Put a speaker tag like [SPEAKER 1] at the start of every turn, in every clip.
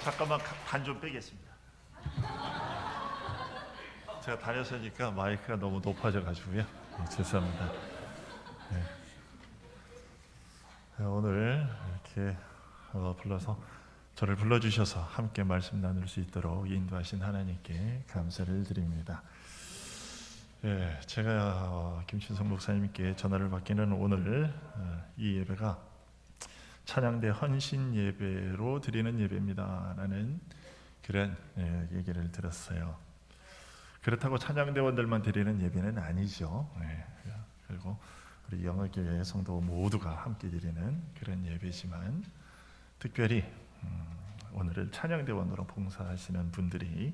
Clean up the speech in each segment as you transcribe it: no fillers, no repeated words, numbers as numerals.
[SPEAKER 1] 잠깐만 간 좀 빼겠습니다. 제가 다녀서니까 마이크가 너무 높아져 가지고요. 죄송합니다. 오늘 이렇게 불러서 저를 불러주셔서 함께 말씀 나눌 수 있도록 인도하신 하나님께 감사를 드립니다. 제가 김신성 목사님께 전화를 받기는 오늘 이 예배가 찬양대 헌신 예배로 드리는 예배입니다 라는 그런 얘기를 들었어요. 그렇다고 찬양대원들만 드리는 예배는 아니죠. 그리고 우리 영어교회 성도 모두가 함께 드리는 그런 예배지만 특별히 오늘을 찬양대원으로 봉사하시는 분들이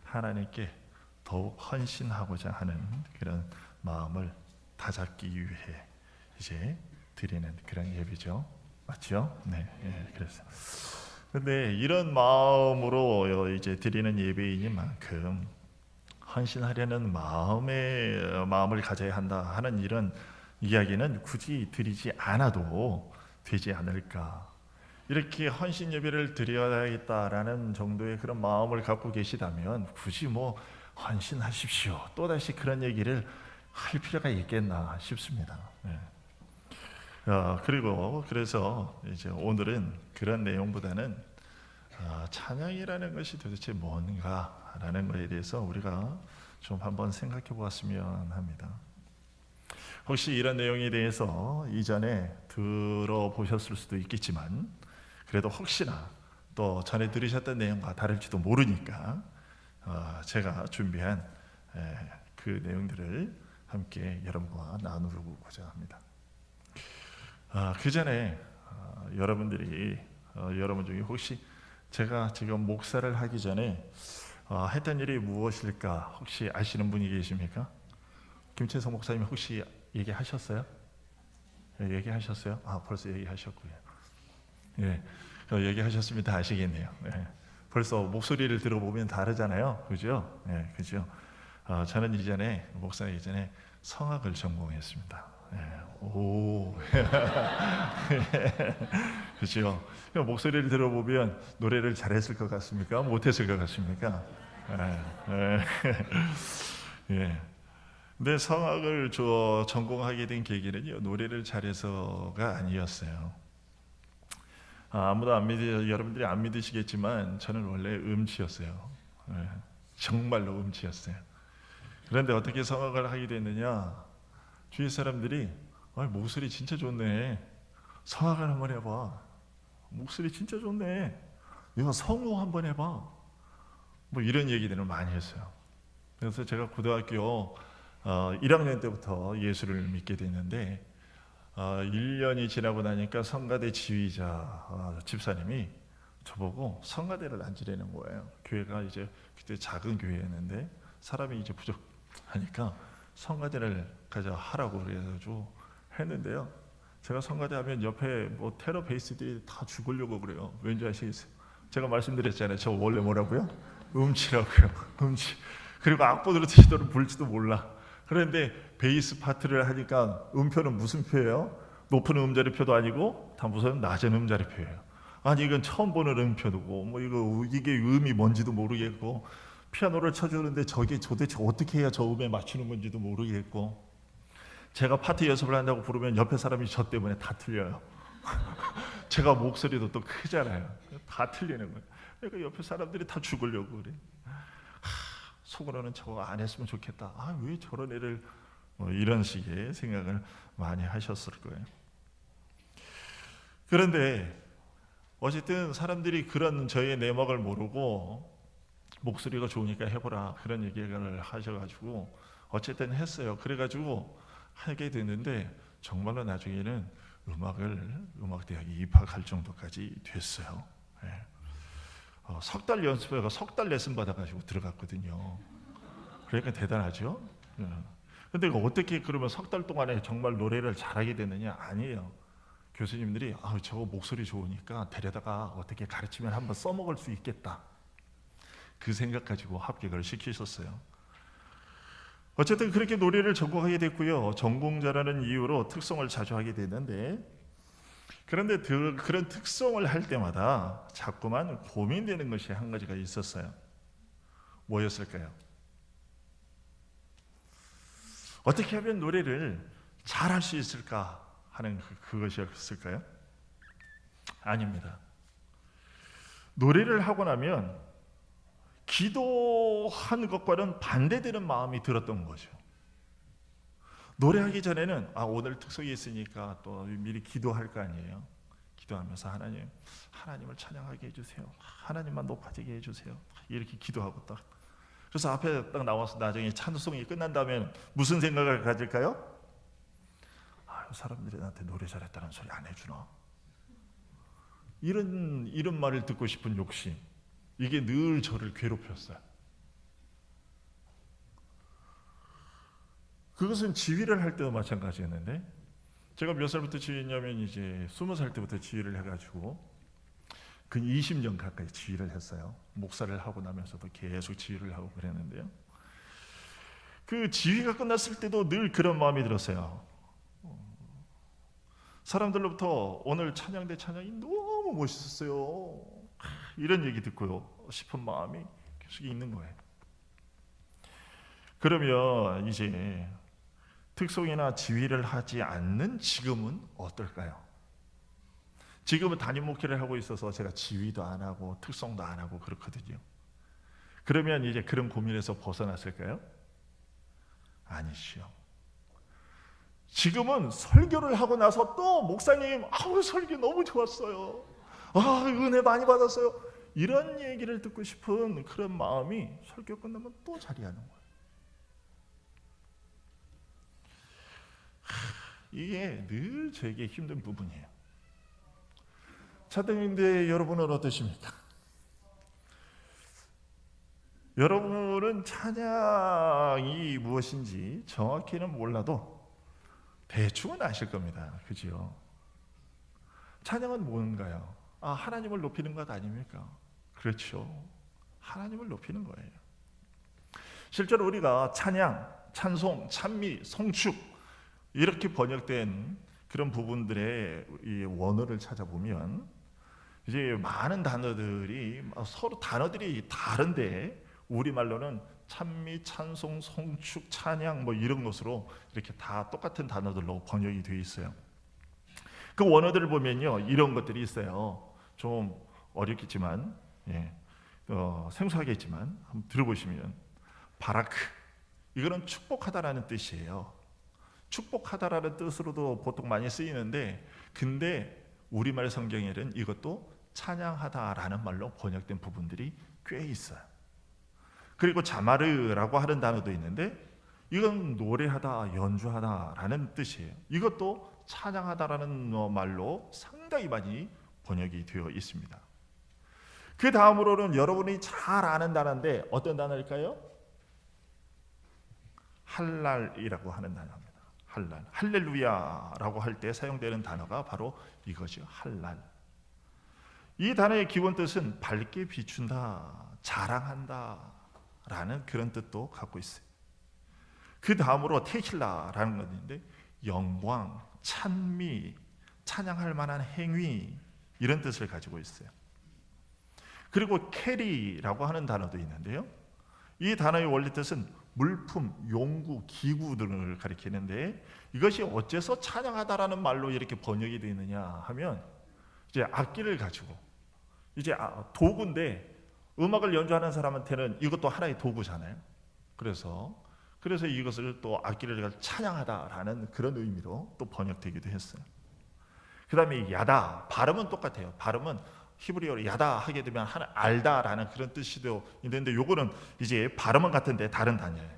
[SPEAKER 1] 하나님께 더욱 헌신하고자 하는 그런 마음을 다잡기 위해 이제 드리는 그런 예배죠. 맞죠? 네, 그래서 근데 이런 마음으로 이제 드리는 예배이니만큼 헌신하려는 마음을 가져야 한다 하는 이런 이야기는 굳이 드리지 않아도 되지 않을까. 이렇게 헌신 예배를 드려야겠다라는 정도의 그런 마음을 갖고 계시다면 굳이 뭐 헌신하십시오 또다시 그런 얘기를 할 필요가 있겠나 싶습니다. 그리고 그래서 이제 오늘은 그런 내용보다는 찬양이라는 것이 도대체 뭔가라는 것에 대해서 우리가 좀 한번 생각해 보았으면 합니다. 혹시 이런 내용에 대해서 이전에 들어보셨을 수도 있겠지만 그래도 혹시나 또 전에 들으셨던 내용과 다를지도 모르니까 제가 준비한 그 내용들을 함께 여러분과 나누고자 합니다. 그 전에 여러분 중에 혹시 제가 지금 목사를 하기 전에 했던 일이 무엇일까 혹시 아시는 분이 계십니까? 김채성 목사님 혹시 얘기하셨어요? 얘기하셨어요? 벌써 얘기하셨고요. 얘기하셨으면 다 아시겠네요. 벌써 목소리를 들어보면 다르잖아요, 그죠? 그죠? 저는 이전에 목사이기 전에 성악을 전공했습니다. 그렇죠. 목소리를 들어보면 노래를 잘했을 것 같습니까? 못했을 것 같습니까? 근데 성악을 전공하게 된 계기는요, 노래를 잘해서가 아니었어요. 아무도 여러분들이 안 믿으시겠지만 저는 원래 음치였어요. 정말로 음치였어요. 그런데 어떻게 성악을 하게 됐느냐? 주위 사람들이 목소리 진짜 좋네. 성악을 한번 해봐. 목소리 진짜 좋네. 이거 성우 한번 해봐. 뭐 이런 얘기들을 많이 했어요. 그래서 제가 고등학교 1학년 때부터 예수를 믿게 됐는데 1년이 지나고 나니까 성가대 지휘자 집사님이 저보고 성가대를 앉으라는 거예요. 교회가 이제 그때 작은 교회였는데 사람이 이제 부족하니까 성가대를 하라고 그래가지고 했는데요. 제가 성가대 하면 옆에 뭐 테러 베이스들이 다 죽으려고 그래요. 왠지 아시겠어요? 제가 말씀드렸잖아요. 저 원래 뭐라고요? 음치라고요. 음치. 그리고 악보들을 치도록 불지도 몰라. 그런데 베이스 파트를 하니까 음표는 무슨 표예요? 높은 음자리표도 아니고 다 무슨 낮은 음자리표예요. 아니 이건 처음 보는 음표고 뭐 이게 음이 뭔지도 모르겠고 피아노를 쳐주는데 저게 도대체 어떻게 해야 저 음에 맞추는 건지도 모르겠고 제가 파트 연습을 한다고 부르면 옆에 사람이 저 때문에 다 틀려요. 제가 목소리도 또 크잖아요. 다 틀리는 거예요. 그러니까 옆에 사람들이 다 죽으려고 그래. 속으로는 저거 안 했으면 좋겠다. 왜 저런 애를 이런 식의 생각을 많이 하셨을 거예요. 그런데 어쨌든 사람들이 그런 저의 내막을 모르고 목소리가 좋으니까 해보라 그런 얘기를 하셔가지고 어쨌든 했어요. 그래가지고 하게 됐는데 정말로 나중에는 음악대학에 입학할 정도까지 됐어요. 석 달 연습해가 석 달 레슨 받아가지고 들어갔거든요. 그러니까 대단하죠. 근데 어떻게 그러면 석 달 동안에 정말 노래를 잘하게 됐느냐? 아니에요. 교수님들이 저거 목소리 좋으니까 데려다가 어떻게 가르치면 한번 써먹을 수 있겠다. 그 생각 가지고 합격을 시키셨어요. 어쨌든 그렇게 노래를 전공하게 됐고요. 전공자라는 이유로 특성을 자주 하게 됐는데 그런데 그런 특성을 할 때마다 자꾸만 고민되는 것이 한 가지가 있었어요. 뭐였을까요? 어떻게 하면 노래를 잘할 수 있을까 하는 그것이었을까요? 아닙니다. 노래를 하고 나면 기도한 것과는 반대되는 마음이 들었던 거죠. 노래하기 전에는 오늘 특성이 있으니까 또 미리 기도할 거 아니에요. 기도하면서 하나님을 찬양하게 해주세요. 하나님만 높아지게 해주세요. 이렇게 기도하고 딱. 그래서 앞에 딱 나와서 나중에 찬송이 끝난 다음에 무슨 생각을 가질까요? 사람들이 나한테 노래 잘했다는 소리 안 해주나? 이런 말을 듣고 싶은 욕심, 이게 늘 저를 괴롭혔어요. 그것은 지휘를 할 때도 마찬가지였는데, 제가 몇 살부터 지휘했냐면 이제 20살 때부터 지휘를 해가지고 그 20년 가까이 지휘를 했어요. 목사를 하고 나면서도 계속 지휘를 하고 그랬는데요. 그 지휘가 끝났을 때도 늘 그런 마음이 들었어요. 사람들로부터 오늘 찬양대 찬양이 너무 멋있었어요, 이런 얘기 듣고요 싶은 마음이 계속 있는 거예요. 그러면 이제 특송이나 지휘를 하지 않는 지금은 어떨까요? 지금은 담임 목회를 하고 있어서 제가 지휘도 안 하고 특송도 안 하고 그렇거든요. 그러면 이제 그런 고민에서 벗어났을까요? 아니시요. 지금은 설교를 하고 나서 또 목사님 설교 너무 좋았어요, 은혜 많이 받았어요, 이런 얘기를 듣고 싶은 그런 마음이 설교 끝나면 또 자리하는 거예요. 이게 늘 저에게 힘든 부분이에요. 차등인데 여러분은 어떠십니까? 여러분은 찬양이 무엇인지 정확히는 몰라도 대충은 아실 겁니다. 그죠? 찬양은 뭔가요? 하나님을 높이는 것 아닙니까? 그렇죠. 하나님을 높이는 거예요. 실제로 우리가 찬양, 찬송, 찬미, 성축 이렇게 번역된 그런 부분들의 이 원어를 찾아보면 이제 많은 단어들이 서로 단어들이 다른데 우리말로는 찬미, 찬송, 성축, 찬양 이런 것으로 이렇게 다 똑같은 단어들로 번역이 되어 있어요. 그 원어들을 보면요 이런 것들이 있어요. 좀 어렵겠지만 생소하겠지만 한번 들어보시면 바라크, 이거는 축복하다라는 뜻이에요. 축복하다라는 뜻으로도 보통 많이 쓰이는데, 근데 우리말 성경에는 이것도 찬양하다라는 말로 번역된 부분들이 꽤 있어요. 그리고 자마르라고 하는 단어도 있는데 이건 노래하다, 연주하다라는 뜻이에요. 이것도 찬양하다라는 말로 상당히 많이 번역이 되어 있습니다. 그 다음으로는 여러분이 잘 아는 단어인데 어떤 단어일까요? 할랄이라고 하는 단어입니다. 할랄, 할렐루야라고 할 때 사용되는 단어가 바로 이것이요, 할랄. 이 단어의 기본 뜻은 밝게 비춘다, 자랑한다 라는 그런 뜻도 갖고 있어요. 그 다음으로 테힐라라는 것인데 영광, 찬미, 찬양할 만한 행위, 이런 뜻을 가지고 있어요. 그리고 캐리라고 하는 단어도 있는데요, 이 단어의 원래 뜻은 물품, 용구, 기구 등을 가리키는데 이것이 어째서 찬양하다라는 말로 이렇게 번역이 되어 있느냐 하면, 이제 악기를 가지고 이제 도구인데 음악을 연주하는 사람한테는 이것도 하나의 도구잖아요. 그래서 이것을 또 악기를 찬양하다라는 그런 의미로 또 번역되기도 했어요. 그 다음에 야다, 발음은 똑같아요. 발음은 히브리어로 야다 하게 되면 알다라는 그런 뜻이도 있는데, 요거는 이제 발음은 같은데 다른 단어예요.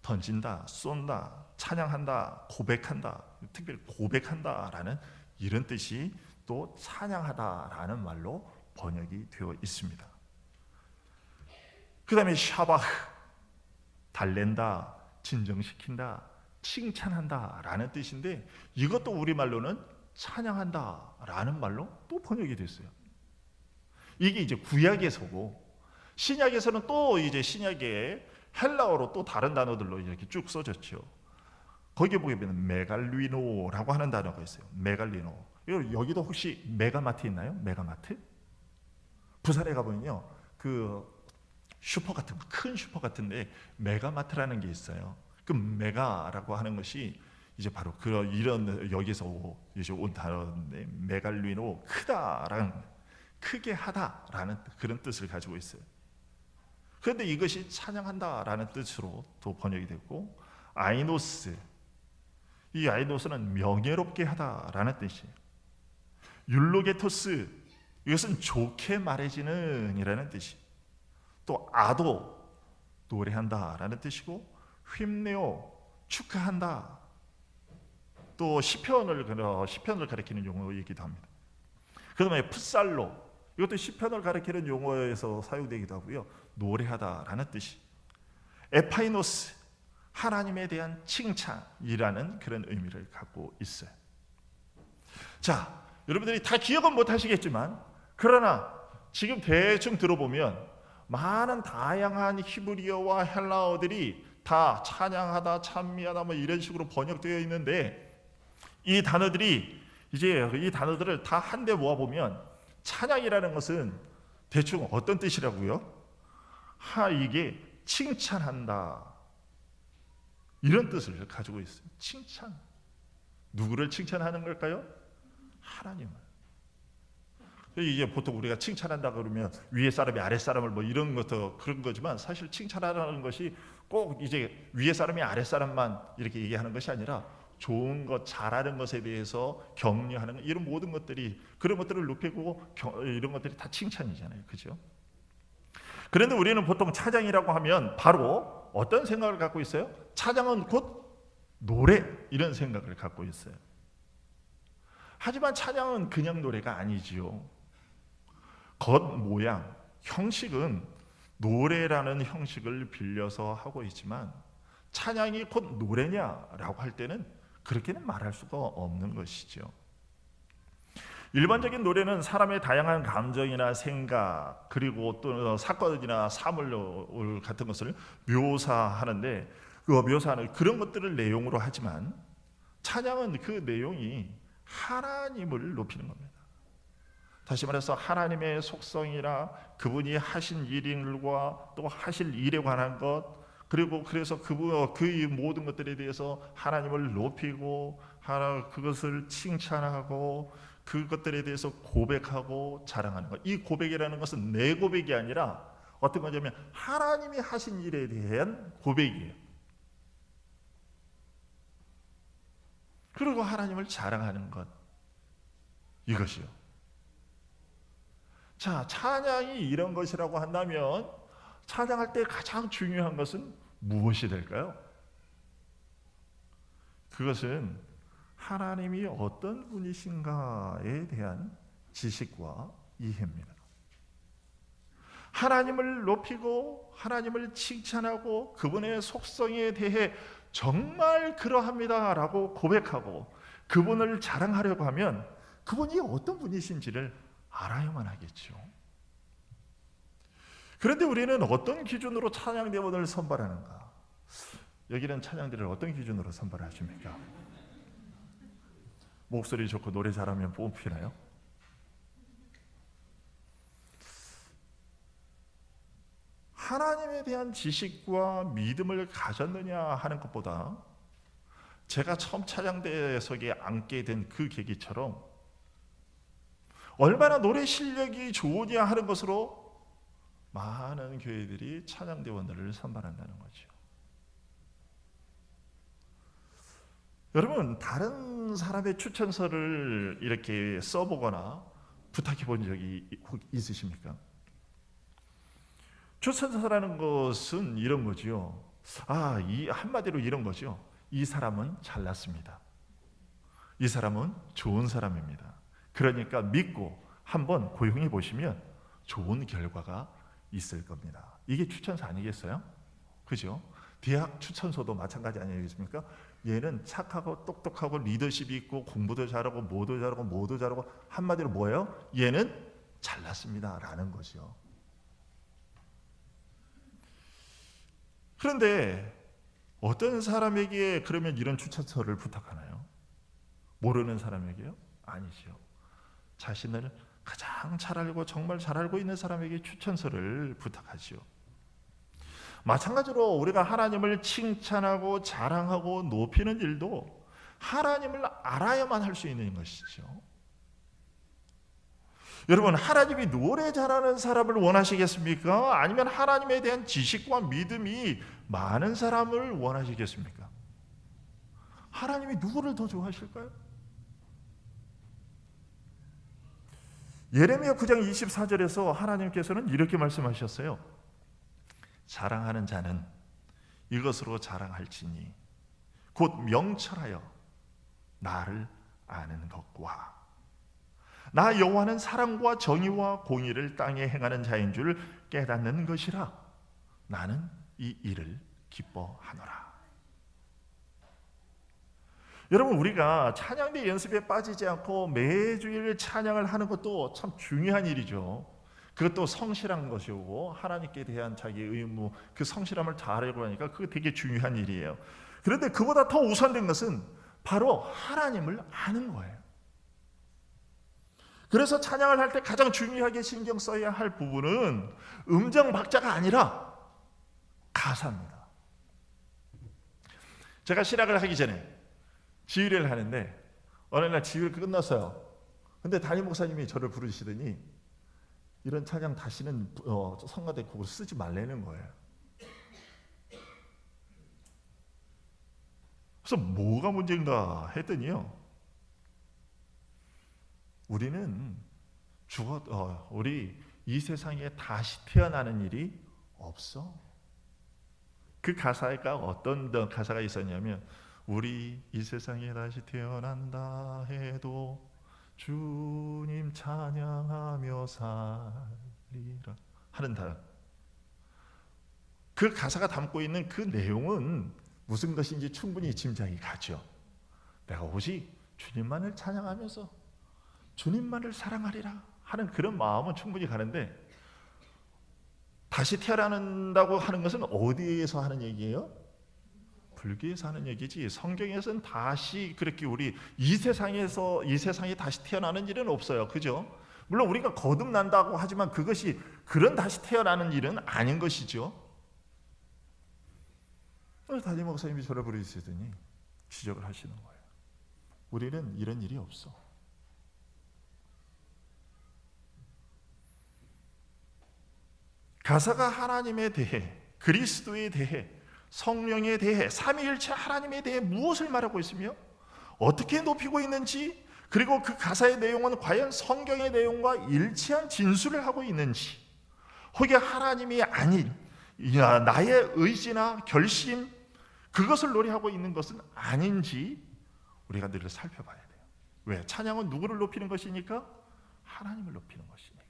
[SPEAKER 1] 던진다, 쏜다, 찬양한다, 고백한다, 특별히 고백한다라는 이런 뜻이 또 찬양하다라는 말로 번역이 되어 있습니다. 그 다음에 샤바흐, 달랜다, 진정시킨다, 칭찬한다 라는 뜻인데 이것도 우리말로는 찬양한다 라는 말로 또 번역이 됐어요. 이게 이제 구약에서고, 신약에서는 또 이제 신약에 헬라어로 또 다른 단어들로 이렇게 쭉 써졌죠. 거기에 보게 되면 메갈리노라고 하는 단어가 있어요. 메갈리노, 여기도 혹시 메가마트 있나요? 메가마트? 부산에 가보면요, 그 슈퍼 같은 큰 슈퍼 같은데 메가마트라는 게 있어요. 그 메가라고 하는 것이 이제 바로 이런 여기서 이제 온 단어인데, 메갈리노, 크다라는, 크게 하다라는 그런 뜻을 가지고 있어요. 그런데 이것이 찬양한다라는 뜻으로 또 번역이 됐고, 아이노스, 이 아이노스는 명예롭게 하다라는 뜻이에요. 율로게토스, 이것은 좋게 말해지는 이라는 뜻이, 또 아도, 노래한다라는 뜻이고, 휘내어, 축하한다, 또 시편을 가리키는 용어이기도 합니다. 그다음에 풋살로, 이것도 시편을 가리키는 용어에서 사용되기도 하고요, 노래하다라는 뜻이, 에파이노스, 하나님에 대한 칭찬이라는 그런 의미를 갖고 있어요. 자, 여러분들이 다 기억은 못 하시겠지만, 그러나 지금 대충 들어보면 많은 다양한 히브리어와 헬라어들이 다 찬양하다, 찬미하다 뭐 이런 식으로 번역되어 있는데, 이 단어들을 다 한데 모아보면 찬양이라는 것은 대충 어떤 뜻이라고요? 이게 칭찬한다, 이런 뜻을 가지고 있어요. 칭찬. 누구를 칭찬하는 걸까요? 하나님을. 이게 보통 우리가 칭찬한다 그러면 위에 사람이 아래 사람을 뭐 이런 것도 그런 거지만, 사실 칭찬하라는 것이 꼭 이제 위에 사람이 아래 사람만 이렇게 얘기하는 것이 아니라 좋은 것, 잘하는 것에 대해서 격려하는 것, 이런 모든 것들이, 그런 것들을 높이고 이런 것들이 다 칭찬이잖아요. 그죠? 그런데 우리는 보통 찬양이라고 하면 바로 어떤 생각을 갖고 있어요? 찬양은 곧 노래, 이런 생각을 갖고 있어요. 하지만 찬양은 그냥 노래가 아니지요. 겉모양, 형식은 노래라는 형식을 빌려서 하고 있지만, 찬양이 곧 노래냐라고 할 때는 그렇게는 말할 수가 없는 것이죠. 일반적인 노래는 사람의 다양한 감정이나 생각, 그리고 또 사건이나 사물 같은 것을 묘사하는데, 묘사하는 그런 것들을 내용으로 하지만, 찬양은 그 내용이 하나님을 높이는 겁니다. 다시 말해서 하나님의 속성이나 그분이 하신 일과 또 하실 일에 관한 것, 그리고 그래서 그 모든 것들에 대해서 하나님을 높이고, 그것을 칭찬하고, 그것들에 대해서 고백하고 자랑하는 것. 이 고백이라는 것은 내 고백이 아니라 어떤 거냐면 하나님이 하신 일에 대한 고백이에요. 그리고 하나님을 자랑하는 것, 이것이요. 자, 찬양이 이런 것이라고 한다면, 찬양할 때 가장 중요한 것은 무엇이 될까요? 그것은 하나님이 어떤 분이신가에 대한 지식과 이해입니다. 하나님을 높이고 하나님을 칭찬하고 그분의 속성에 대해 정말 그러합니다라고 고백하고 그분을 자랑하려고 하면 그분이 어떤 분이신지를 알아야만 하겠죠. 그런데 우리는 어떤 기준으로 찬양대원을 선발하는가? 여기는 찬양대를 어떤 기준으로 선발하십니까? 목소리 좋고 노래 잘하면 뽑히나요? 하나님에 대한 지식과 믿음을 가졌느냐 하는 것보다, 제가 처음 찬양대석에 앉게 된 그 계기처럼 얼마나 노래 실력이 좋으냐 하는 것으로 많은 교회들이 찬양대원들을 선발한다는 거죠. 여러분, 다른 사람의 추천서를 이렇게 써보거나 부탁해 본 적이 있으십니까? 추천서라는 것은 이런 거죠. 이 한마디로 이런 거죠. 이 사람은 잘났습니다. 이 사람은 좋은 사람입니다. 그러니까 믿고 한번 고용해 보시면 좋은 결과가 있을 겁니다. 이게 추천서 아니겠어요? 그죠? 대학 추천서도 마찬가지 아니겠습니까? 얘는 착하고 똑똑하고 리더십이 있고 공부도 잘하고 뭐도 잘하고 한마디로 뭐예요? 얘는 잘났습니다 라는 거죠. 그런데 어떤 사람에게 그러면 이런 추천서를 부탁하나요? 모르는 사람에게요? 아니죠. 자신을 가장 잘 알고 정말 잘 알고 있는 사람에게 추천서를 부탁하죠. 마찬가지로 우리가 하나님을 칭찬하고 자랑하고 높이는 일도 하나님을 알아야만 할 수 있는 것이죠. 여러분, 하나님이 노래 잘하는 사람을 원하시겠습니까? 아니면 하나님에 대한 지식과 믿음이 많은 사람을 원하시겠습니까? 하나님이 누구를 더 좋아하실까요? 예레미야 9장 24절에서 하나님께서는 이렇게 말씀하셨어요. 자랑하는 자는 이것으로 자랑할지니 곧 명철하여 나를 아는 것과 나 여호와는 사랑과 정의와 공의를 땅에 행하는 자인 줄 깨닫는 것이라. 나는 이 일을 기뻐하노라. 여러분, 우리가 찬양대 연습에 빠지지 않고 매주일 찬양을 하는 것도 참 중요한 일이죠. 그것도 성실한 것이고 하나님께 대한 자기의 의무, 그 성실함을 다하려고 하니까 그게 되게 중요한 일이에요. 그런데 그보다 더 우선된 것은 바로 하나님을 아는 거예요. 그래서 찬양을 할 때 가장 중요하게 신경 써야 할 부분은 음정 박자가 아니라 가사입니다. 제가 신학을 하기 전에 지휘를 하는데 어느 날 지휘를 끝났어요. 근데 담임 목사님이 저를 부르시더니 이런 찬양 다시는 성가대 곡을 쓰지 말라는 거예요. 그래서 뭐가 문제인가 했더니요, 우리는 우리 이 세상에 다시 태어나는 일이 없어. 그 가사가 어떤 가사가 있었냐면, 우리 이 세상에 다시 태어난다 해도 주님 찬양하며 살리라 하는 단어. 그 가사가 담고 있는 그 내용은 무슨 것인지 충분히 짐작이 가죠. 내가 오직 주님만을 찬양하면서 주님만을 사랑하리라 하는 그런 마음은 충분히 가는데, 다시 태어난다고 하는 것은 어디에서 하는 얘기예요? 불교에서 하는 얘기지, 성경에서는 다시 그렇게 우리 이 세상에 다시 태어나는 일은 없어요. 그죠? 물론 우리가 거듭난다고 하지만 그것이 그런 다시 태어나는 일은 아닌 것이죠. 담임 목사님이 저를 부르시더니 지적을 하시는 거예요. 우리는 이런 일이 없어. 가사가 하나님에 대해, 그리스도에 대해, 성령에 대해, 삼위일체 하나님에 대해 무엇을 말하고 있으며 어떻게 높이고 있는지, 그리고 그 가사의 내용은 과연 성경의 내용과 일치한 진술을 하고 있는지, 혹여 하나님이 아닌 나의 의지나 결심, 그것을 노래하고 있는 것은 아닌지 우리가 늘 살펴봐야 돼요. 왜? 찬양은 누구를 높이는 것이니까? 하나님을 높이는 것이니까.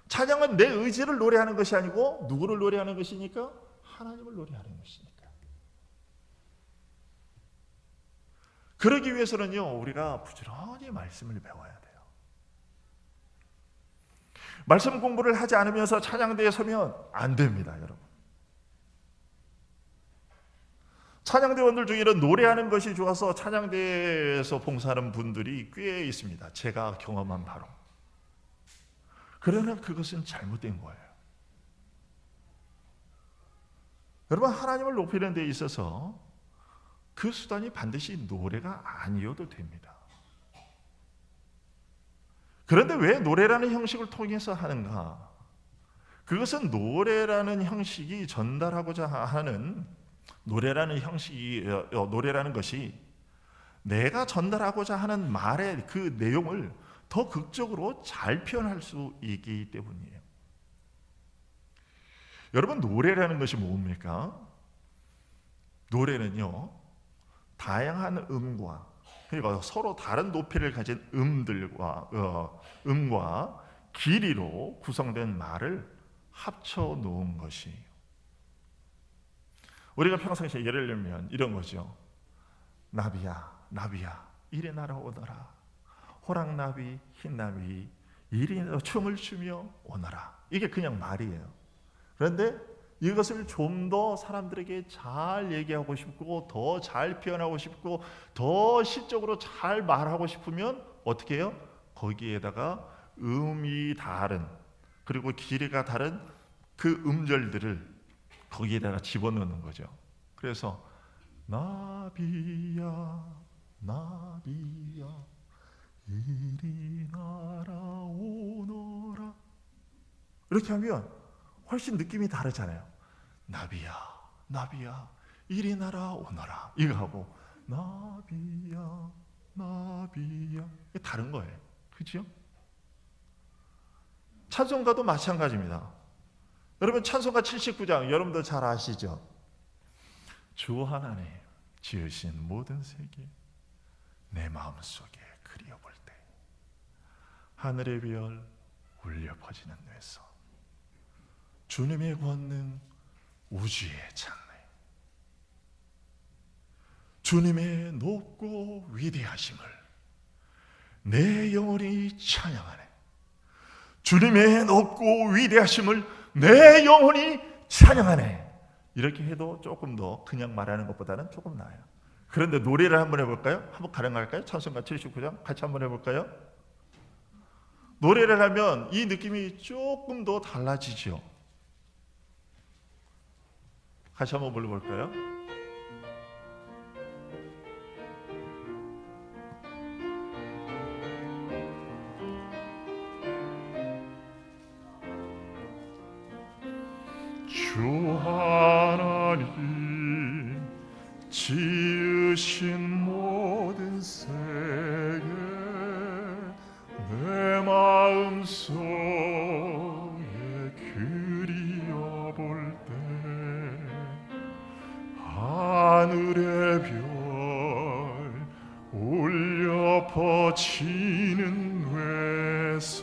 [SPEAKER 1] 찬양은 내 의지를 노래하는 것이 아니고 누구를 노래하는 것이니까? 하나님을 노래하는 것이니까. 그러기 위해서는요, 우리가 부지런히 말씀을 배워야 돼요. 말씀 공부를 하지 않으면서 찬양대에 서면 안 됩니다, 여러분. 찬양대원들 중에는 노래하는 것이 좋아서 찬양대에서 봉사하는 분들이 꽤 있습니다. 제가 경험한 바로. 그러나 그것은 잘못된 거예요. 여러분, 하나님을 높이는 데 있어서 그 수단이 반드시 노래가 아니어도 됩니다. 그런데 왜 노래라는 형식을 통해서 하는가? 그것은 노래라는 형식이 전달하고자 하는 노래라는 것이 내가 전달하고자 하는 말의 그 내용을 더 극적으로 잘 표현할 수 있기 때문이에요. 여러분, 노래라는 것이 뭡니까? 노래는요, 다양한 음과, 그러니까 서로 다른 높이를 가진 음과 길이로 구성된 말을 합쳐 놓은 것이에요. 우리가 평상시에 예를 들면 이런 거죠. 나비야, 나비야, 이리 날아오너라. 호랑나비, 흰나비, 이리 춤을 추며 오너라. 이게 그냥 말이에요. 그런데 이것을 좀 더 사람들에게 잘 얘기하고 싶고 더 잘 표현하고 싶고 더 시적으로 잘 말하고 싶으면 어떻게 해요? 거기에다가 음이 다른, 그리고 길이가 다른 그 음절들을 거기에다가 집어넣는 거죠. 그래서 나비야 나비야 이리 날아오너라, 이렇게 하면 훨씬 느낌이 다르잖아요. 나비야 나비야 이리 날아오너라 이거 하고 나비야 나비야, 이게 다른 거예요. 그죠? 찬송가도 마찬가지입니다. 여러분 찬송가 79장 여러분도 잘 아시죠? 주 하나님 지으신 모든 세계 내 마음속에 그리워볼 때 하늘의 별 울려 퍼지는 뇌서 주님의 권능 우주에 찬네, 주님의 높고 위대하심을 내 영혼이 찬양하네, 주님의 높고 위대하심을 내 영혼이 찬양하네. 이렇게 해도 조금 더 그냥 말하는 것보다는 조금 나아요. 그런데 노래를 한번 해볼까요? 한번 가능할까요? 찬송가 79장 같이 한번 해볼까요? 노래를 하면 이 느낌이 조금 더 달라지죠. 같이 한번 불러볼까요? 주 하나님 지으신 모든 세계 내 마음속에 그리워볼 때 하늘의 별 울려 퍼지는 외성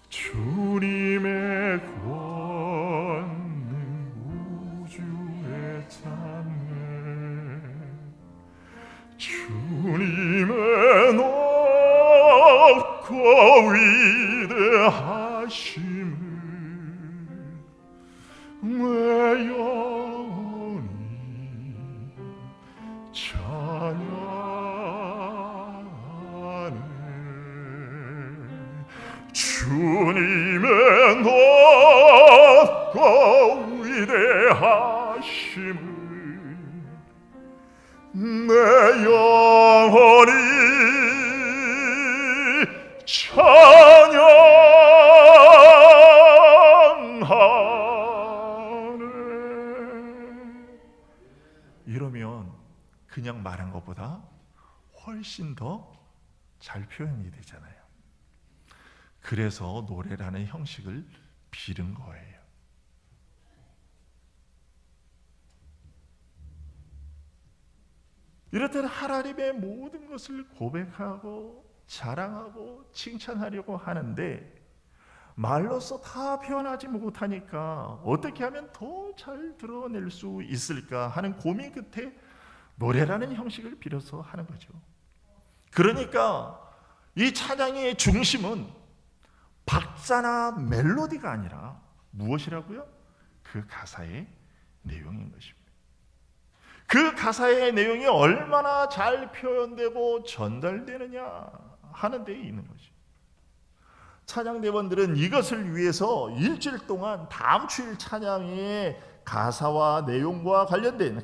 [SPEAKER 1] 주님의 권능 우주에 찬네, 주님의 높고 위대하심을 내 영혼이 찬양하네, 주님의 높고 위대하심을 내 영혼이 찬양하네. 이러면 그냥 말한 것보다 훨씬 더 잘 표현이 되잖아요. 그래서 노래라는 형식을 빌은 거예요. 이럴 때는 하나님의 모든 것을 고백하고 자랑하고 칭찬하려고 하는데 말로써 다 표현하지 못하니까 어떻게 하면 더 잘 드러낼 수 있을까 하는 고민 끝에 노래라는 형식을 빌어서 하는 거죠. 그러니까 이 찬양의 중심은 박자나 멜로디가 아니라 무엇이라고요? 그 가사의 내용인 것입니다. 그 가사의 내용이 얼마나 잘 표현되고 전달되느냐 하는 데에 있는 거죠. 찬양대원들은 이것을 위해서 일주일 동안 다음 주일 찬양의 가사 내용과 관련된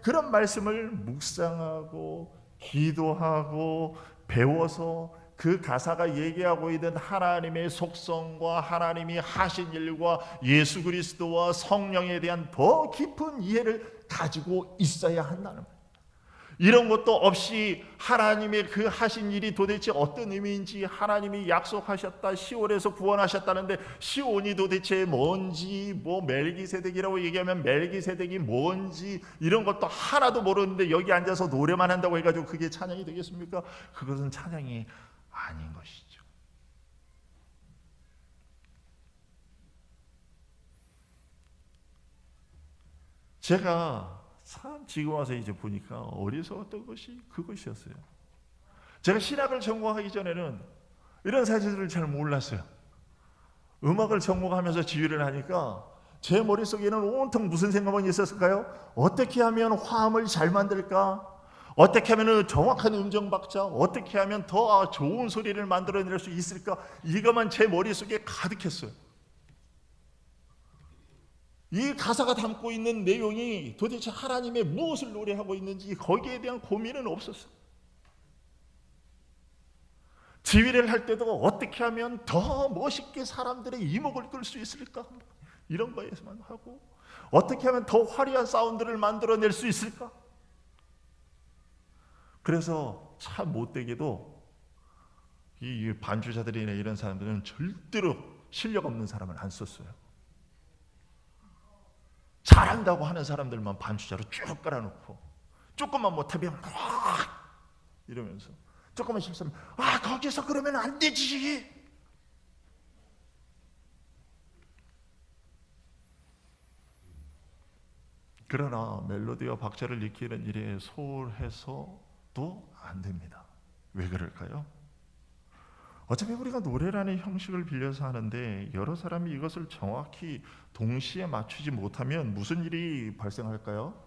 [SPEAKER 1] 그런 말씀을 묵상하고 기도하고 배워서 그 가사가 얘기하고 있는 하나님의 속성과 하나님이 하신 일과 예수 그리스도와 성령에 대한 더 깊은 이해를 가지고 있어야 한다는 거예요. 이런 것도 없이 하나님의 그 하신 일이 도대체 어떤 의미인지, 하나님이 약속하셨다, 시온에서 구원하셨다는데 시온이 도대체 뭔지, 뭐 멜기세덱이라고 얘기하면 멜기세덱이 뭔지 이런 것도 하나도 모르는데 여기 앉아서 노래만 한다고 해가지고 그게 찬양이 되겠습니까? 그것은 찬양이 아닌 것이죠. 제가 참 지금 와서 이제 보니까 어리석었던 것이 그것이었어요. 제가 신학을 전공하기 전에는 이런 사실들을 잘 몰랐어요. 음악을 전공하면서 지휘를 하니까 제 머릿속에는 온통 무슨 생각만 있었을까요? 어떻게 하면 화음을 잘 만들까? 어떻게 하면 정확한 음정 박자, 어떻게 하면 더 좋은 소리를 만들어낼 수 있을까? 이것만 제 머릿속에 가득했어요. 이 가사가 담고 있는 내용이 도대체 하나님의 무엇을 노래하고 있는지 거기에 대한 고민은 없었어요. 지휘를 할 때도 어떻게 하면 더 멋있게 사람들의 이목을 끌 수 있을까? 이런 거에서만 하고, 어떻게 하면 더 화려한 사운드를 만들어낼 수 있을까? 그래서 참 못되게도 이 반주자들이나 이런 사람들은 절대로 실력 없는 사람을 안 썼어요. 잘한다고 하는 사람들만 반주자로 쭉 깔아놓고, 조금만 못하면 이러면서, 조금만 실수하면 거기서 그러면 안 되지. 그러나 멜로디와 박자를 익히는 일에 소홀해서도 안 됩니다. 왜 그럴까요? 어차피 우리가 노래라는 형식을 빌려서 하는데 여러 사람이 이것을 정확히 동시에 맞추지 못하면 무슨 일이 발생할까요?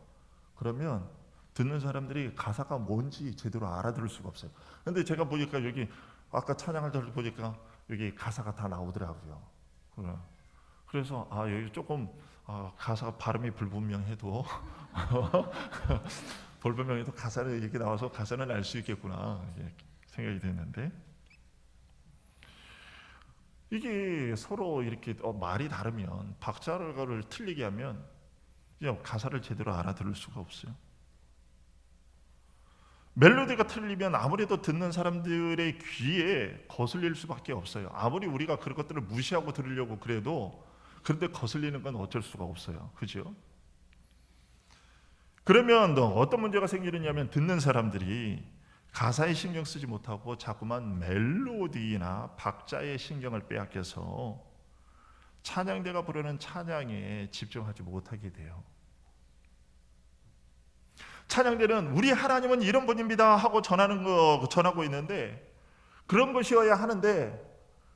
[SPEAKER 1] 그러면 듣는 사람들이 가사가 뭔지 제대로 알아들을 수가 없어요. 근데 제가 보니까 여기 아까 찬양할 때 보니까 여기 가사가 다 나오더라고요. 그래서 여기 조금 가사가 발음이 불분명해도 불분명해도 가사를 이렇게 나와서 가사는 알 수 있겠구나 생각이 됐는데, 이게 서로 이렇게 말이 다르면, 박자를 틀리게 하면 그냥 가사를 제대로 알아들을 수가 없어요. 멜로디가 틀리면 아무래도 듣는 사람들의 귀에 거슬릴 수밖에 없어요. 아무리 우리가 그런 것들을 무시하고 들으려고 그래도, 그런데 거슬리는 건 어쩔 수가 없어요. 그죠? 그러면 어떤 문제가 생기느냐면, 듣는 사람들이 가사에 신경 쓰지 못하고 자꾸만 멜로디나 박자에 신경을 빼앗겨서 찬양대가 부르는 찬양에 집중하지 못하게 돼요. 찬양대는 우리 하나님은 이런 분입니다 하고 전하고 있는데, 그런 것이어야 하는데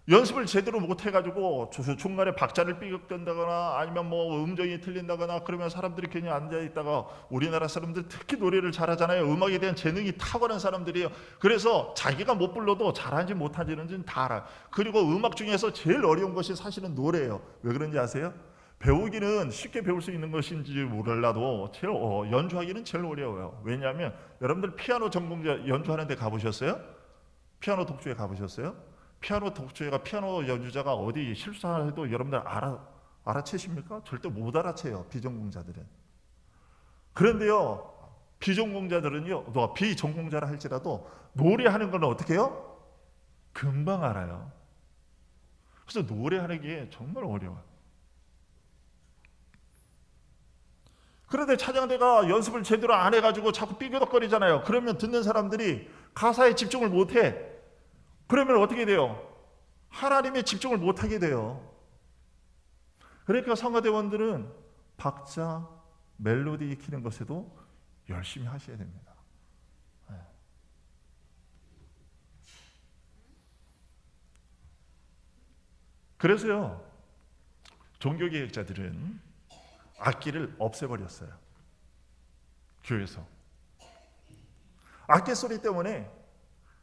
[SPEAKER 1] 연습을 제대로 못 해가지고 중간에 박자를 삐걱댄다거나 아니면 음정이 틀린다거나 그러면 사람들이 괜히 앉아있다가, 우리나라 사람들 특히 노래를 잘하잖아요. 음악에 대한 재능이 탁월한 사람들이에요. 그래서 자기가 못 불러도 잘하는지 못하는지는 다 알아요. 그리고 음악 중에서 제일 어려운 것이 사실은 노래예요. 왜 그런지 아세요? 배우기는 쉽게 배울 수 있는 것인지 몰라도 연주하기는 제일 어려워요. 왜냐하면 여러분들 피아노 전공자 연주하는 데 가보셨어요? 피아노 독주에 가보셨어요? 피아노 독주회가, 피아노 연주자가 어디 실수해도 여러분들 알아채십니까? 절대 못 알아채요, 비전공자들은. 그런데요, 비전공자라 할지라도 노래하는 건 어떻게 해요? 금방 알아요. 그래서 노래하는 게 정말 어려워요. 그런데 찬양대가 연습을 제대로 안 해가지고 자꾸 삐그덕거리잖아요. 그러면 듣는 사람들이 가사에 집중을 못해. 그러면 어떻게 돼요? 하나님에 집중을 못하게 돼요. 그러니까 성가대원들은 박자, 멜로디 익히는 것에도 열심히 하셔야 됩니다. 그래서요, 종교개혁자들은 악기를 없애버렸어요. 교회에서. 악기 소리 때문에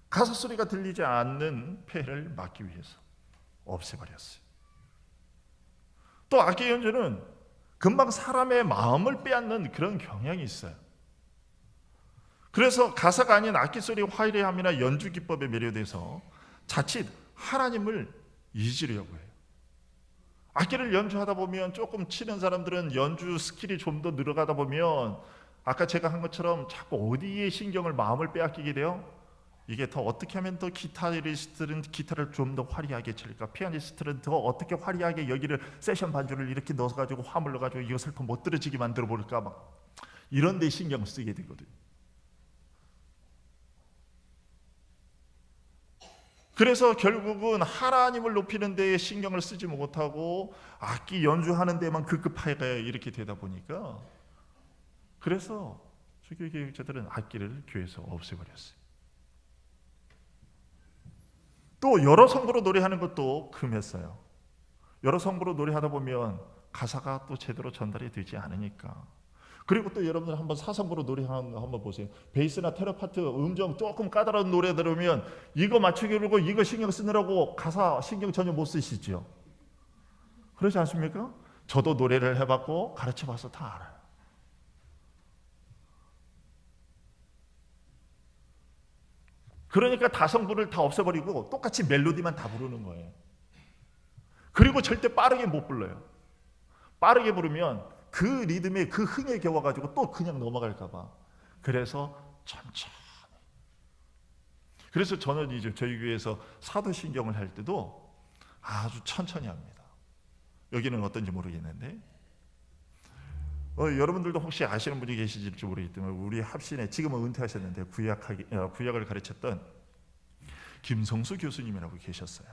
[SPEAKER 1] 가사 소리가 들리지 않는 폐해를 막기 위해서 없애버렸어요. 또 악기 연주는 금방 사람의 마음을 빼앗는 그런 경향이 있어요. 그래서 가사가 아닌 악기 소리의 화려함이나 연주 기법에 매료돼서 자칫 하나님을 잊으려고 해요. 악기를 연주하다 보면, 조금 치는 사람들은 연주 스킬이 좀 더 늘어가다 보면 아까 제가 한 것처럼 자꾸 어디에 신경을, 마음을 빼앗기게 돼요? 이게 더 어떻게 하면 더 기타리스트는 기타를 좀 더 화려하게 칠까, 피아니스트는 더 어떻게 화려하게 여기를 세션 반주를 이렇게 넣어가지고 화음을 넣어가지고 이것을 더 멋들어지게 만들어 볼까, 막 이런 데 신경을 쓰게 되거든요. 그래서 결국은 하나님을 높이는 데에 신경을 쓰지 못하고 악기 연주하는 데만 급급하게 이렇게 되다 보니까, 그래서 수교개혁자들은 악기를 교회에서 없애버렸어요. 또 여러 성부로 노래하는 것도 금했어요. 여러 성부로 노래하다 보면 가사가 또 제대로 전달이 되지 않으니까 그리고 또 여러분들 한번 사성부로 노래하는 거 한번 보세요. 베이스나 테너 파트 음정 조금 까다로운 노래 들으면 이거 맞추기 그러고 이거 신경 쓰느라고 가사 신경 전혀 못 쓰시죠. 그렇지 않습니까? 저도 노래를 해봤고 가르쳐봐서 다 알아요. 그러니까 다성부를 다 없애버리고 똑같이 멜로디만 다 부르는 거예요. 그리고 절대 빠르게 못 불러요. 빠르게 부르면 그 리듬에 그 흥에 겨워가지고 또 그냥 넘어갈까 봐. 그래서 천천히. 그래서 저는 이제 저희 교회에서 사도신경을 할 때도 아주 천천히 합니다. 여기는 어떤지 모르겠는데 여러분들도 혹시 아시는 분이 계실지 모르겠지만 우리 합신에 지금은 은퇴하셨는데 구약을 가르쳤던 김성수 교수님이라고 계셨어요.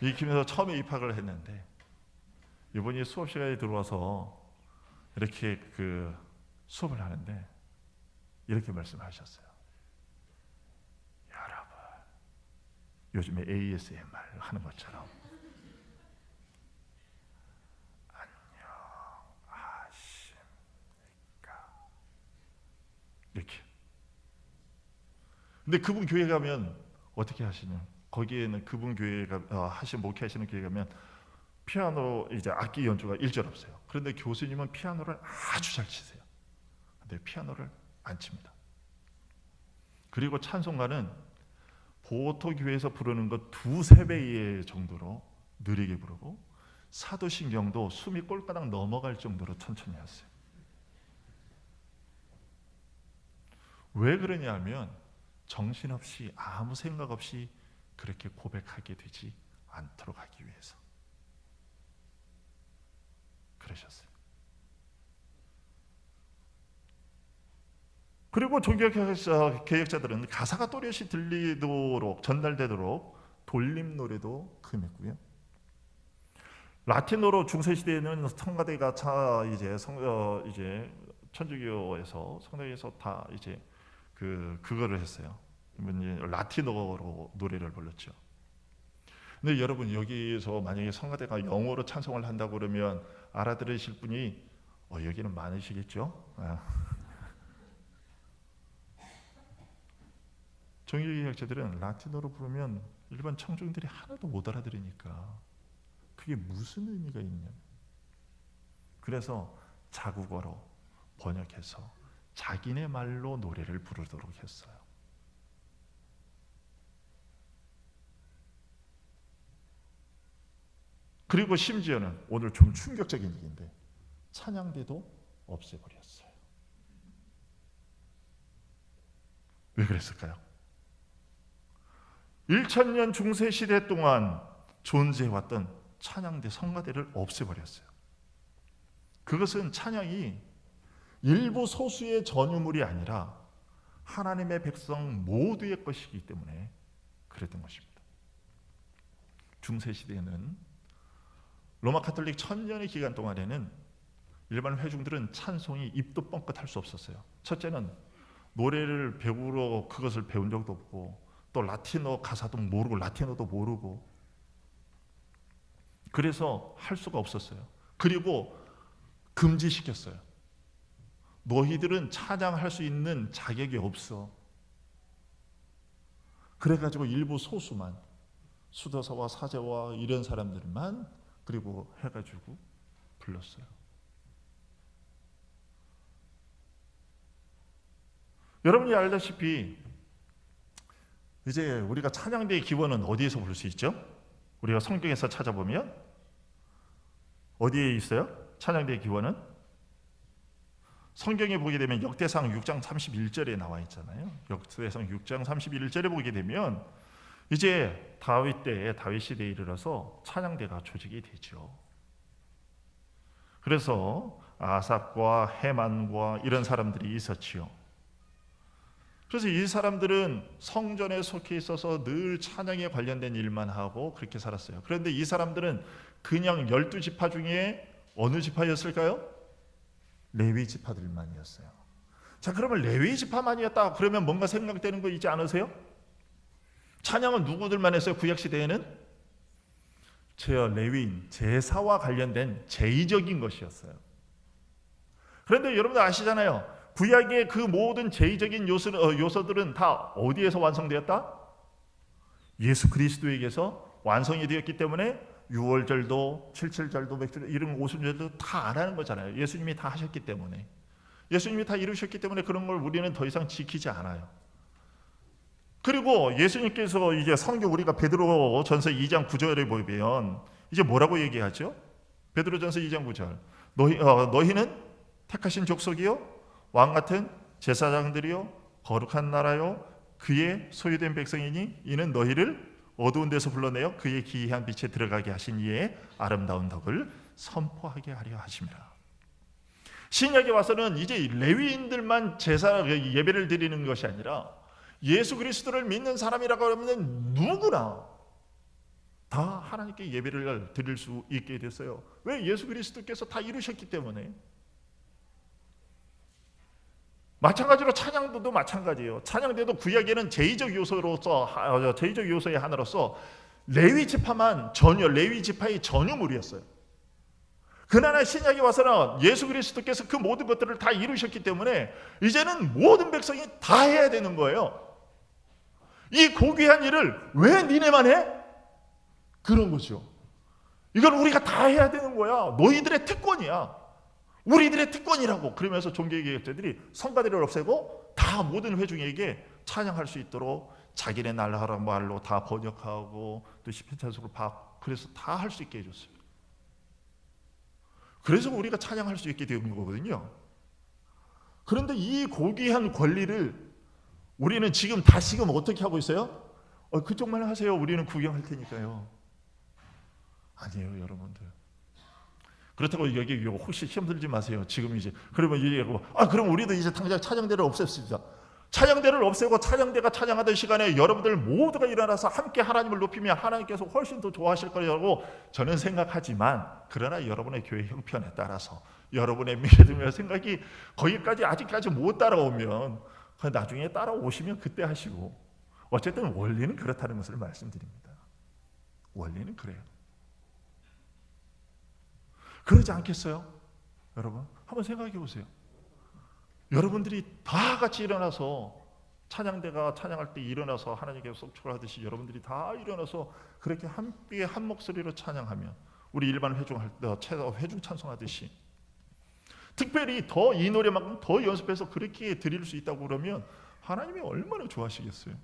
[SPEAKER 1] 이 김에서 처음에 입학을 했는데 이분이 수업 시간에 들어와서 이렇게 그 수업을 하는데 이렇게 말씀하셨어요. 여러분, 요즘에 ASMR 하는 것처럼 이렇게. 근데 그분 교회 가면 어떻게 하시냐? 거기에는 그분 교회가 하신 목회하시는 교회 가면 피아노 이제 악기 연주가 1절 없어요. 그런데 교수님은 피아노를 아주 잘 치세요. 근데 피아노를 안 칩니다. 그리고 찬송가는 보통 교회에서 부르는 것 2~3배 정도로 느리게 부르고 사도신경도 숨이 꼴가닥 넘어갈 정도로 천천히 하세요. 왜 그러냐면 정신없이 아무 생각 없이 그렇게 고백하게 되지 않도록 하기 위해서 그러셨어요. 그리고 종교개혁자들은 가사가 또렷이 들리도록 전달되도록 돌림 노래도 금했고요. 라틴어로 중세 시대에는 성가대가 이제 천주교에서 성당에서 다 이제 그거를 했어요. 라틴어로 노래를 불렀죠. 근데 여러분 여기서 만약에 성가대가 영어로 찬송을 한다고 그러면 알아들으실 분이 여기는 많으시겠죠? 종교개혁자들은 라틴어로 부르면 일반 청중들이 하나도 못 알아들으니까 그게 무슨 의미가 있냐. 그래서 자국어로 번역해서 자기네 말로 노래를 부르도록 했어요. 그리고 심지어는 오늘 좀 충격적인 얘기인데 찬양대도 없애버렸어요. 왜 그랬을까요? 1000년 중세시대 동안 존재해왔던 찬양대 성가대를 없애버렸어요. 그것은 찬양이 일부 소수의 전유물이 아니라 하나님의 백성 모두의 것이기 때문에 그랬던 것입니다. 중세시대에는 로마 카톨릭 1000년의 기간 동안에는 일반 회중들은 찬송이 입도 뻥끗할 수 없었어요. 첫째는 노래를 배우러 그것을 배운 적도 없고 또 라틴어 가사도 모르고 라틴어도 모르고 그래서 할 수가 없었어요. 그리고 금지시켰어요. 너희들은 찬양할 수 있는 자격이 없어. 그래가지고 일부 소수만 수도사와 사제와 이런 사람들만 그리고 해가지고 불렀어요. 여러분이 알다시피 이제 우리가 찬양대의 기원은 어디에서 볼 수 있죠? 우리가 성경에서 찾아보면 어디에 있어요? 찬양대의 기원은 성경에 보게 되면 역대상 6장 31절에 나와 있잖아요. 역대상 6장 31절에 보게 되면 이제 다윗 시대에 이르러서 찬양대가 조직이 되죠. 그래서 아삽과 헤만과 이런 사람들이 있었지요. 그래서 이 사람들은 성전에 속해 있어서 늘 찬양에 관련된 일만 하고 그렇게 살았어요. 그런데 이 사람들은 그냥 12지파 중에 어느 지파였을까요? 레위 지파들만이었어요. 자, 그러면 레위 지파만이었다 그러면 뭔가 생각되는 거 있지 않으세요? 찬양은 누구들만 했어요? 구약시대에는? 레위인, 제사와 관련된 제의적인 것이었어요. 그런데 여러분들 아시잖아요. 구약의 그 모든 제의적인 요소들은 다 어디에서 완성되었다? 예수 그리스도에게서 완성이 되었기 때문에 유월절도 77절도 백절 이런 오순절도 다 안 하는 거잖아요. 예수님이 다 하셨기 때문에. 예수님이 다 이루셨기 때문에 그런 걸 우리는 더 이상 지키지 않아요. 그리고 예수님께서 이제 성경 우리가 베드로전서 2장 9절에 보면 이제 뭐라고 얘기하죠? 베드로전서 2장 9절. 너희는 택하신 족속이요 왕 같은 제사장들이요 거룩한 나라요 그의 소유된 백성이니 이는 너희를 어두운 데서 불러내어 그의 기이한 빛에 들어가게 하신 이의 아름다운 덕을 선포하게 하려 하심이라. 신약에 와서는 이제 레위인들만 제사 예배를 드리는 것이 아니라 예수 그리스도를 믿는 사람이라고 하면 누구나 다 하나님께 예배를 드릴 수 있게 됐어요. 왜? 예수 그리스도께서 다 이루셨기 때문에. 마찬가지로 찬양도 마찬가지예요. 찬양대도 구약에는 제의적 요소의 하나로서 레위 지파만 레위 지파의 전유물이었어요. 그러나 신약에 와서는 예수 그리스도께서 그 모든 것들을 다 이루셨기 때문에 이제는 모든 백성이 다 해야 되는 거예요. 이 고귀한 일을 왜 니네만 해? 그런 거죠. 이건 우리가 다 해야 되는 거야. 너희들의 특권이야. 우리들의 특권이라고. 그러면서 종교개혁자들이 성가대를 없애고 다 모든 회중에게 찬양할 수 있도록 자기네 나라라는 말로 다 번역하고 또 시편찬송을 그래서 다 할 수 있게 해줬어요. 그래서 우리가 찬양할 수 있게 된 거거든요. 그런데 이 고귀한 권리를 우리는 지금 다시금 어떻게 하고 있어요? 그쪽만 하세요. 우리는 구경할 테니까요. 아니에요, 여러분들. 그렇다고 여기 혹시 시험 들지 마세요. 지금 이제 그러면 이제 그럼 우리도 이제 당장 찬양대를 없앱시다. 찬양대를 없애고 찬양대가 찬양하던 시간에 여러분들 모두가 일어나서 함께 하나님을 높이면 하나님께서 훨씬 더 좋아하실 거라고 저는 생각하지만, 그러나 여러분의 교회 형편에 따라서 여러분의 믿음의 생각이 거기까지 아직까지 못 따라오면 나중에 따라오시면 그때 하시고, 어쨌든 원리는 그렇다는 것을 말씀드립니다. 원리는 그래요. 그러지 않겠어요? 여러분 한번 생각해 보세요. 여러분들이 다 같이 일어나서 찬양대가 찬양할 때 일어나서 하나님께 속축을 하듯이 여러분들이 다 일어나서 그렇게 함께 한 목소리로 찬양하면, 우리 일반 회중할 때 회중 찬송하듯이 특별히 더 이 노래만큼 더 연습해서 그렇게 드릴 수 있다고 그러면 하나님이 얼마나 좋아하시겠어요.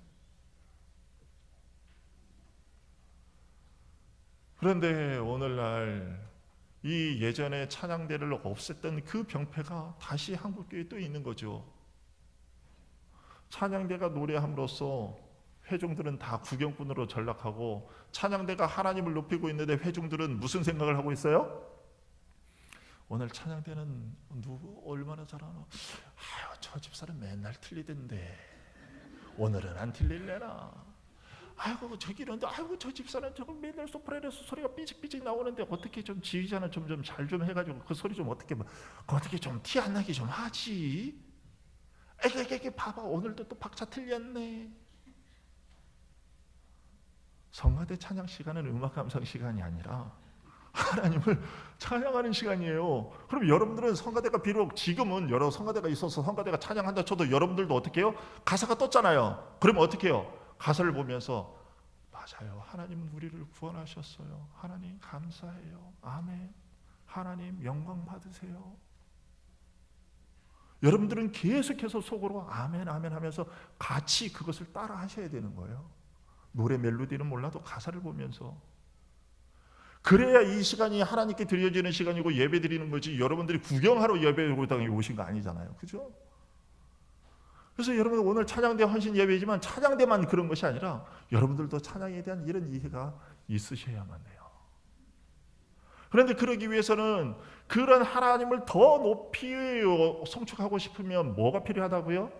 [SPEAKER 1] 그런데 오늘날 이 예전에 찬양대를 없앴던 그 병폐가 다시 한국교회에 또 있는 거죠. 찬양대가 노래함으로써 회중들은 다 구경꾼으로 전락하고, 찬양대가 하나님을 높이고 있는데 회중들은 무슨 생각을 하고 있어요? 오늘 찬양대는 누구 얼마나 잘하나? 저 집사는 맨날 틀리던데 오늘은 안 틀릴래나? 저기는데 저 집사는 저거 맨날 소프라노에서 소리가 삐직삐직 나오는데 어떻게 좀 지휘자는 좀 잘 좀 해가지고 그 소리 좀 어떻게 좀 티 안 나게 좀 하지? 애게 봐봐, 오늘도 또 박자 틀렸네. 성가대 찬양 시간은 음악 감상 시간이 아니라 하나님을 찬양하는 시간이에요. 그럼 여러분들은 성가대가 비록 지금은 여러 성가대가 있어서 성가대가 찬양한다 쳐도 여러분들도 어떻게 해요? 가사가 떴잖아요. 그러면 어떻게 해요? 가사를 보면서 맞아요, 하나님은 우리를 구원하셨어요. 하나님 감사해요. 아멘. 하나님 영광 받으세요. 여러분들은 계속해서 속으로 아멘 아멘 하면서 같이 그것을 따라 하셔야 되는 거예요. 노래 멜로디는 몰라도 가사를 보면서. 그래야 이 시간이 하나님께 드려지는 시간이고 예배 드리는 거지, 여러분들이 구경하러 예배당에 오신 거 아니잖아요. 그죠? 그래서 여러분 오늘 찬양대 헌신 예배지만 찬양대만 그런 것이 아니라 여러분들도 찬양에 대한 이런 이해가 있으셔야만 돼요. 그런데 그러기 위해서는 그런 하나님을 더 높이 성축하고 싶으면 뭐가 필요하다고요?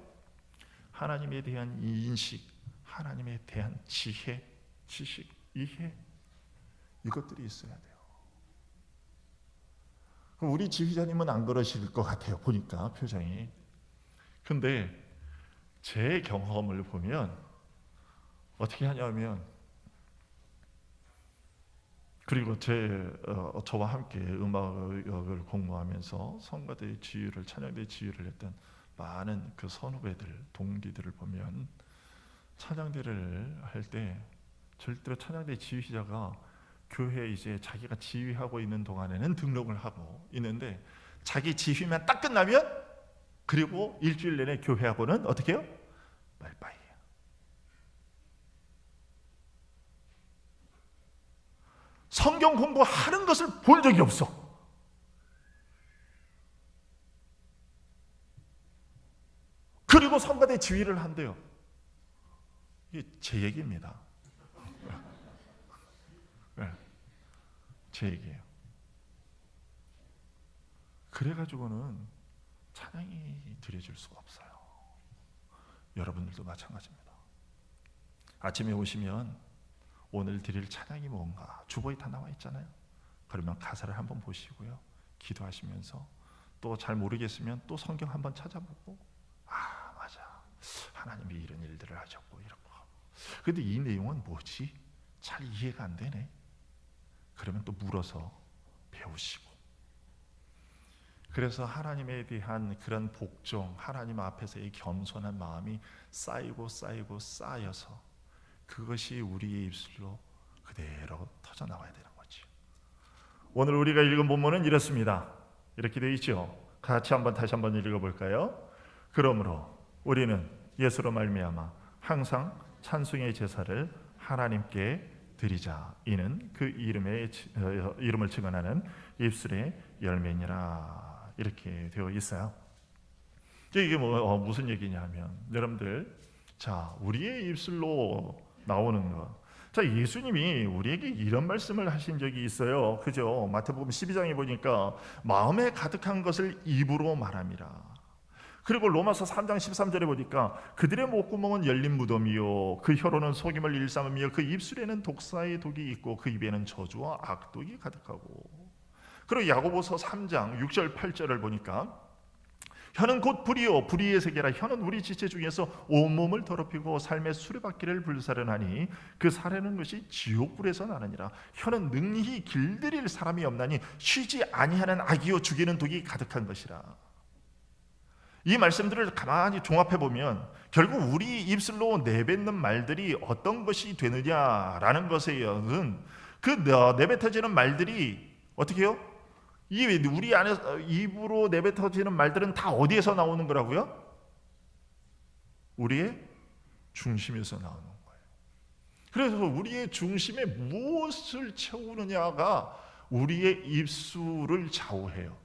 [SPEAKER 1] 하나님에 대한 인식, 하나님에 대한 지혜, 지식, 이해, 이것들이 있어야 돼요. 그럼 우리 지휘자님은 안 그러실 것 같아요, 보니까 표정이. 근데 제 경험을 보면 어떻게 하냐면, 그리고 저와 함께 음악을 공부하면서 성가대 지휘를, 찬양대 지휘를 했던 많은 그 선후배들, 동기들을 보면 찬양대를 할 때 절대로 찬양대 지휘자가 교회에 이제 자기가 지휘하고 있는 동안에는 등록을 하고 있는데, 자기 지휘만 딱 끝나면 그리고 일주일 내내 교회하고는 어떻게 해요? 말빠이예요. 성경 공부하는 것을 본 적이 없어. 그리고 성가대 지휘를 한대요. 이게 제 얘기입니다. 네, 제 얘기예요. 그래가지고는 찬양이 드려질 수가 없어요. 여러분들도 마찬가지입니다. 아침에 오시면 오늘 드릴 찬양이 뭔가 주보에 다 나와 있잖아요. 그러면 가사를 한번 보시고요, 기도하시면서 또 잘 모르겠으면 또 성경 한번 찾아보고, 아 맞아, 하나님이 이런 일들을 하셨고 이렇고, 근데 이 내용은 뭐지? 잘 이해가 안 되네. 그러면 또 물어서 배우시고, 그래서 하나님에 대한 그런 복종, 하나님 앞에서의 겸손한 마음이 쌓이고 쌓여서 그것이 우리의 입술로 그대로 터져 나와야 되는 거죠. 오늘 우리가 읽은 본문은 이렇습니다. 이렇게 되어 있죠. 같이 다시 한번 읽어볼까요? 그러므로 우리는 예수로 말미암아 항상 찬송의 제사를 하나님께 드리자. 이는 그 이름을 증언하는 입술의 열매니라. 이렇게 되어 있어요. 이게 무슨 얘기냐면, 여러분들, 자, 우리의 입술로 나오는 것. 자, 예수님이 우리에게 이런 말씀을 하신 적이 있어요. 그죠? 마태복음 12장에 보니까 마음에 가득한 것을 입으로 말함이라. 그리고 로마서 3장 13절에 보니까 그들의 목구멍은 열린 무덤이요 그 혀로는 속임을 일삼으며 그 입술에는 독사의 독이 있고 그 입에는 저주와 악독이 가득하고. 그리고 야고보서 3장 6절 8절을 보니까 혀는 곧 불이요 불의의 세계라. 혀는 우리 지체 중에서 온몸을 더럽히고 삶의 수레바퀴를 불사르나니 그 사르는 것이 지옥불에서 나느니라. 혀는 능히 길들일 사람이 없나니 쉬지 아니하는 악이요 죽이는 독이 가득한 것이라. 이 말씀들을 가만히 종합해 보면 결국 우리 입술로 내뱉는 말들이 어떤 것이 되느냐라는 것에는 그 내뱉어지는 말들이 어떻게 해요? 우리 안에서 입으로 내뱉어지는 말들은 다 어디에서 나오는 거라고요? 우리의 중심에서 나오는 거예요. 그래서 우리의 중심에 무엇을 채우느냐가 우리의 입술을 좌우해요.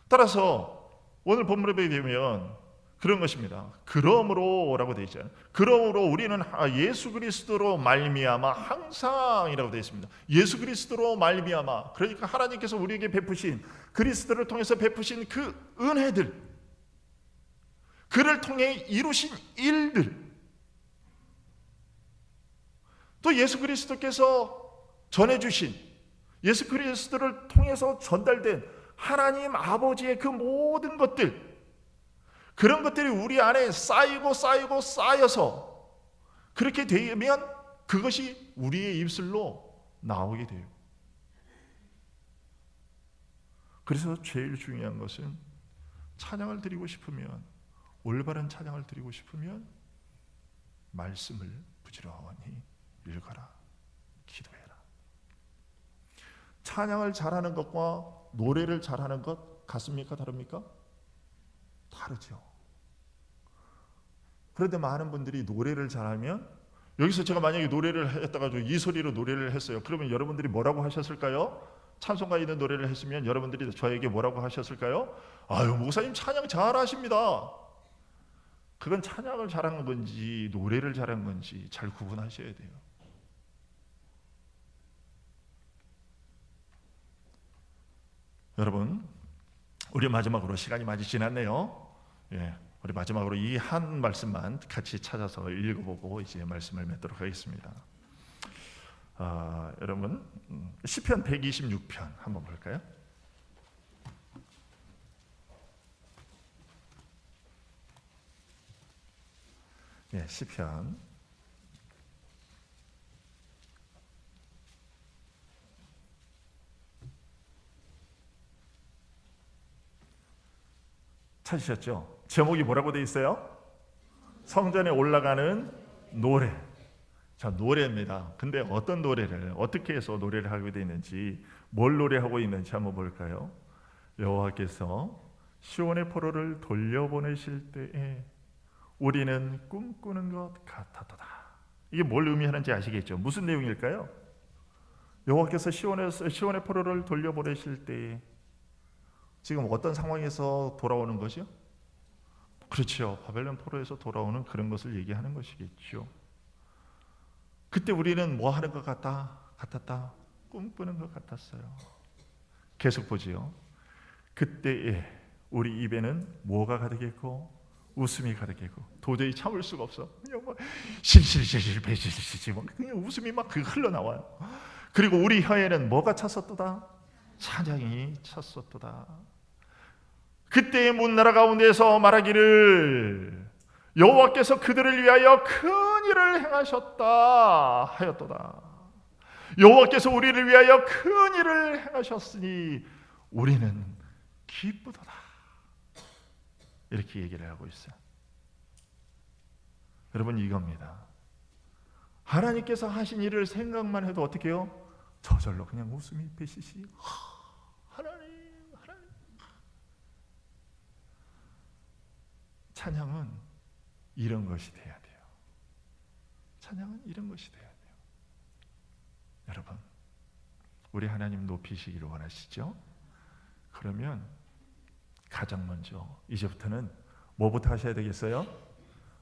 [SPEAKER 1] 따라서 오늘 본문에 보게 되면 그런 것입니다. 그러므로라고 되어 있잖아요. 그러므로 우리는 예수 그리스도로 말미암아 항상이라고 되어 있습니다. 예수 그리스도로 말미암아, 그러니까 하나님께서 우리에게 베푸신, 그리스도를 통해서 베푸신 그 은혜들, 그를 통해 이루신 일들, 또 예수 그리스도께서 전해주신, 예수 그리스도를 통해서 전달된 하나님 아버지의 그 모든 것들, 그런 것들이 우리 안에 쌓여서 그렇게 되면 그것이 우리의 입술로 나오게 돼요. 그래서 제일 중요한 것은 찬양을 드리고 싶으면, 올바른 찬양을 드리고 싶으면 말씀을 부지런히 읽어라, 기도해라. 찬양을 잘하는 것과 노래를 잘하는 것 같습니까? 다릅니까? 다르죠. 그런데 많은 분들이 노래를 잘하면, 여기서 제가 만약에 노래를 했다가 이 소리로 노래를 했어요. 그러면 여러분들이 뭐라고 하셨을까요? 찬송가 있는 노래를 했으면 여러분들이 저에게 뭐라고 하셨을까요? 아유, 목사님 찬양 잘하십니다. 그건 찬양을 잘한 건지 노래를 잘한 건지 잘 구분하셔야 돼요. 여러분, 우리 마지막으로 시간이 많이 지났네요. 우리 마지막으로 이 한 말씀만 같이 찾아서 읽어보고 이제 말씀을 맺도록 하겠습니다. 여러분, 시편 126편 한번 볼까요? 시편 찾으셨죠? 제목이 뭐라고 돼 있어요? 성전에 올라가는 노래. 자, 노래입니다. 근데 어떤 노래를 어떻게 해서 노래를 하게 돼 있는지, 뭘 노래하고 있는지 한번 볼까요? 여호와께서 시온의 포로를 돌려보내실 때에 우리는 꿈꾸는 것 같았도다. 이게 뭘 의미하는지 아시겠죠? 무슨 내용일까요? 여호와께서 시온의 포로를 돌려보내실 때에 지금 어떤 상황에서 돌아오는 것이요? 그렇죠. 바벨론 포로에서 돌아오는 그런 것을 얘기하는 것이겠죠. 그때 우리는 뭐 하는 것 같았다? 꿈꾸는 것 같았어요. 계속 보지요. 그때에 우리 입에는 뭐가 가득했고 웃음이 가득했고 도저히 참을 수가 없어. 그냥 막 실실실실 배실실실 그냥 웃음이 막 흘러나와요. 그리고 우리 혀에는 뭐가 찼었도다? 찬양이 찼었도다. 그때의 문나라 가운데서 말하기를 여호와께서 그들을 위하여 큰 일을 행하셨다 하였도다. 여호와께서 우리를 위하여 큰 일을 행하셨으니 우리는 기쁘도다. 이렇게 얘기를 하고 있어요. 여러분, 이겁니다. 하나님께서 하신 일을 생각만 해도 어떻게 해요? 저절로 그냥 웃음이 배시시. 하나님. 찬양은 이런 것이 돼야 돼요. 찬양은 이런 것이 돼야 돼요. 여러분, 우리 하나님 높이시기를 원하시죠? 그러면 가장 먼저 이제부터는 뭐부터 하셔야 되겠어요?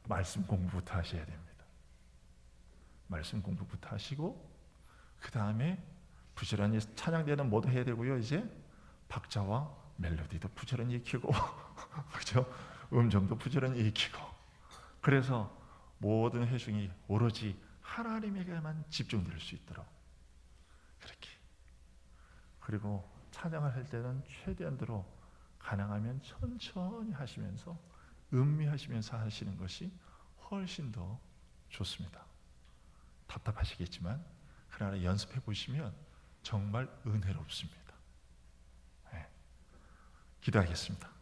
[SPEAKER 1] 말씀 공부부터 하셔야 됩니다. 말씀 공부부터 하시고 그 다음에 부지런히 찬양대는 뭐도 해야 되고요. 이제 박자와 멜로디도 부지런히 익히고 그렇죠? 음정도 부지런히 익히고, 그래서 모든 회중이 오로지 하나님에게만 집중될 수 있도록 그렇게. 그리고 찬양을 할 때는 최대한대로 가능하면 천천히 하시면서 음미하시면서 하시는 것이 훨씬 더 좋습니다. 답답하시겠지만 그러나 연습해 보시면 정말 은혜롭습니다. 네. 기도하겠습니다.